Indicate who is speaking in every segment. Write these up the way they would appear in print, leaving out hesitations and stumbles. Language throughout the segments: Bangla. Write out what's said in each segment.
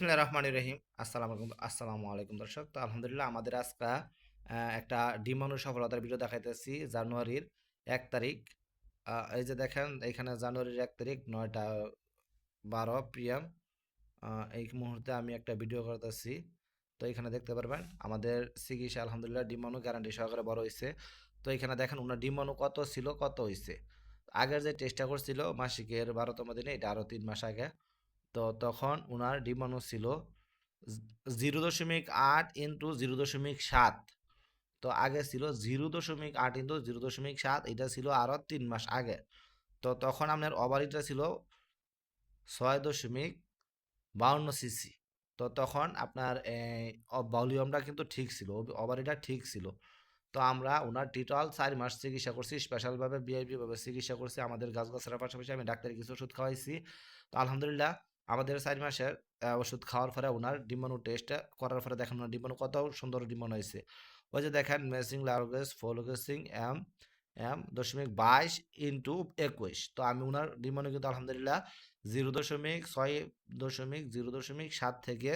Speaker 1: বিসমিল্লাহির রহমানির রহিম। আসসালামু আলাইকুম দর্শক। তো আলহামদুলিল্লাহ আমাদের আজকে একটা ডিম মানুষ সফলতার ভিডিও দেখাইতেছি জানুয়ারির ১ তারিখ। এই যে দেখেন এখানে জানুয়ারির ১ তারিখ ৯টা ১২ PM। এই মুহূর্তে আমি একটা ভিডিও করতেছি। তো এখানে দেখতে পারবেন আমাদের চিকিৎসা আলহামদুলিল্লাহ ডিম মানু গ্যারান্টি সহকারে বড় হইছে। তো এখানে দেখেন উনার ডিম মানু কত ছিল, কত হইছে। আগের যে টেস্টটা করছিল মাসিকের ১২তম দিনে, এটা আরো ৩ মাস আগে। তো তখন উনার ডিমান্ড ছিল 0.8 ইন্টু 0.7। তো আগে ছিল 0.8 ইন্টু 0.7, এটা ছিল আরো 3 মাস আগে। তো তখন আপনার ওভারিটা ছিল 6.52 সিসি। তো তখন আপনার ভলিউমটা কিন্তু ঠিক ছিল, ওভারিটা ঠিক ছিল। তো আমরা ওনার টোটাল 4 মাস চিকিৎসা করছি, স্পেশালভাবে ভিআইপি ভাবে চিকিৎসা করছি। আমাদের গাছগাছড়ার পাশাপাশি আমি ডাক্তারি কিছু ওষুধ খাওয়াইছি। তো আলহামদুলিল্লাহ আমাদের 4 মাসের ওষুধ খাওয়ার পরে ওনার ডিম্বাণু টেস্ট করার পরে দেখেন ওনার ডিম্বাণু কত সুন্দর ডিম্বাণু হয়েছে। ওই যে দেখেন মেসিং লার্গেস ফলোগেসিং এম এম 22 ইন্টু 21। তো আমি ওনার ডিম্বাণু কিন্তু আলহামদুলিল্লাহ 0.6 0.0.7 থেকে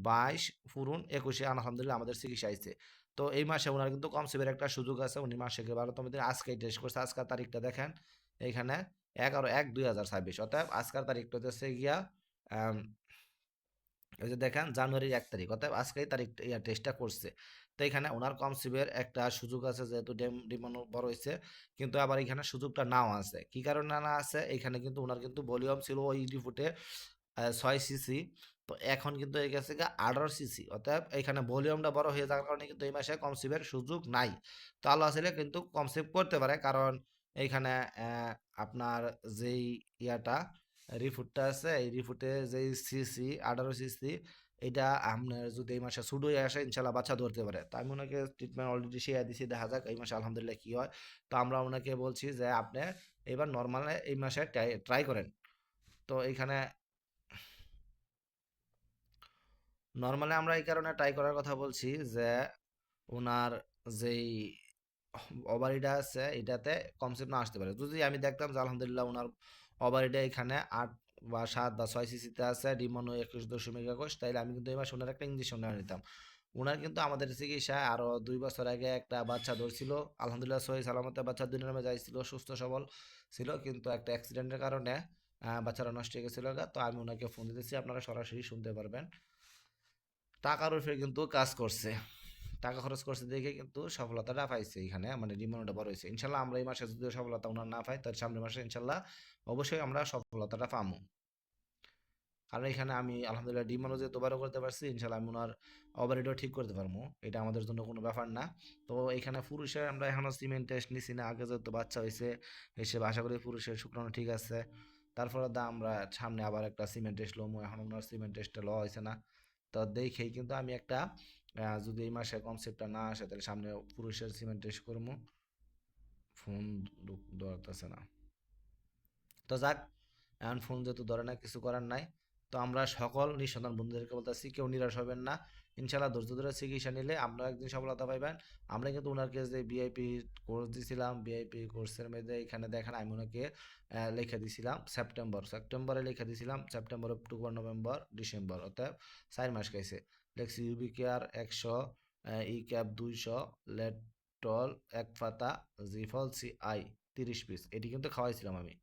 Speaker 1: 22 পুরুন 21 আলহামদুলিল্লাহ আমাদের চিকিৎসা হয়েছে। তো এই মাসে ওনার কিন্তু কমসিপের একটা সুযোগ আছে, উনি মাসে 12তম দিন আজকেই টেস্ট করছে। আজকের তারিখটা দেখেন এইখানে 11/1/2026, অর্থাৎ আজকের তারিখটা হচ্ছে গিয়া আম, ওই যে দেখেন জানুয়ারির ১ তারিখ, অর্থাৎ আজকেই তারিখ টেস্টটা করছে। তো এখানে ওনার কমসিপের একটা সুযোগ আছে, যেহেতু ডিমান্ড বড় হয়েছে। কিন্তু আবার এখানে সুযোগটা নাও আছে, কি কারণে না আছে, এখানে কিন্তু ওনার কিন্তু ভলিউম ছিল ওই ফুটে 6 সিসি। তো এখন কিন্তু এই গেছে গা 18 সিসি, অর্থাৎ এখানে ভলিউমটা বড় হয়ে যাওয়ার কারণে কিন্তু এই মাসে কমসিপের সুযোগ নাই। তো আল্লাহ চাইলে কিন্তু কমসিপ করতে পারে, কারণ এইখানে আপনার যেই ইয়াটা রিফুটটা আছে, এই রিফুটে যেই সিসি 18 সিসি, এটা আপনার যদি এই মাসে শুরু হয়ে আসে ইনশাল্লাহ বাচ্চা ধরতে পারে। তো আমি ওনাকে ট্রিটমেন্ট অলরেডি শেয়ার দিছি, দেখা যাক এই মাসে আলহামদুলিল্লাহ কি হয়। তো আমরা ওনাকে বলছি যে আপনি এবার নর্মালে এই মাসে ট্রাই করেন। তো এইখানে নর্মালি আমরা এই কারণে ট্রাই করার কথা বলছি যে ওনার যেই ওভারিটা আছে এটাতে কমসেপ্ট না আসতে পারে। যদি আমি দেখতাম যে আলহামদুলিল্লাহ ওনার ওভারিটা এখানে 8 বা 7 বা 6 সিসিতে আছে, ডিমনো 21.21, তাইলে আমি কিন্তু এই মাসে ওনার একটা ইঞ্জেকশন নেওয়া নিতাম। ওনার কিন্তু আমাদের চিকিৎসায় আরো 2 বছর আগে একটা বাচ্চা ধরছিল, আলহামদুলিল্লাহ সহি সালামতে বাচ্চা দুনিয়ার নামে যাইছিল, সুস্থ সবল ছিল, কিন্তু একটা অ্যাক্সিডেন্টের কারণে বাচ্চারা নষ্ট হয়ে গেছিল। তো আমি ওনাকে ফোন দিতেছি, আপনারা সরাসরি শুনতে পারবেন। টাকার উপরে কিন্তু কাজ করছে, টাকা খরচ করছে দেখে কিন্তু সফলতাটা পাইছে। এখানে মানে ডিমান্ডটা বড় হয়েছে। ইনশাল্লাহ আমরা এই মাসে যদি সফলতা ওনার না পাই, তার সামনের মাসে ইনশাল্লাহ অবশ্যই আমরা সফলতাটা পাবো। কারণ এখানে আমি আলহামদুলিল্লাহ ডিমান্ডও যেহেতু বড় করতে পারছি, ইনশাল্লাহ আমি ওনার ওভারহেডও ঠিক করতে পারবো, এটা আমাদের জন্য কোনো ব্যাপার না। তো এখানে পুরুষের আমরা এখনো সিমেন্ট টেস্ট নিছি না, আগে যেহেতু বাচ্চা হয়েছে হিসেবে আশা করি পুরুষের শুক্রাণু ঠিক আছে। তারপরে আমরা সামনে আবার একটা সিমেন্ট টেস্ট লমু, এখন ওনার সিমেন্ট টেস্টটা লওয়া হয়েছে না। তো দেখেই কিন্তু আমি একটা যদি এই মাসে কনসেপ্টটা না আসে তাহলে সামনে পুরুষের সিমেন্ট টেস্ট করবো। ফোন ধরতেছে না। তো যাক, এখন ফোন যেহেতু ধরে না, কিছু করার নাই। তো আমরা সকল নিঃসন্তান বন্ধুদেরকে বলতেছি কেউ নিরাশ হবেন না। ইনশাল্লাহ ধৈর্য ধরে চিকিৎসা নিলে আপনারা একদিন সফলতা পাইবেন। আমরা কিন্তু ওনাকে যে ভিআইপি কোর্স দিছিলাম, ভিআইপি কোর্সের মধ্যে এখানে দেখেন আমি ওনাকে লিখে দিছিলাম সেপ্টেম্বরে লিখে দিছিলাম, সেপ্টেম্বর অক্টোবর নভেম্বর ডিসেম্বর, অর্থাৎ 4 মাস খাইছে। লেখছি ইউবি কেয়ার 100, ই ক্যাপ 200, লেটল 1 পাতা, জিফল সি আই 30 পিস, এটি কিন্তু খাওয়াইছিলাম আমি।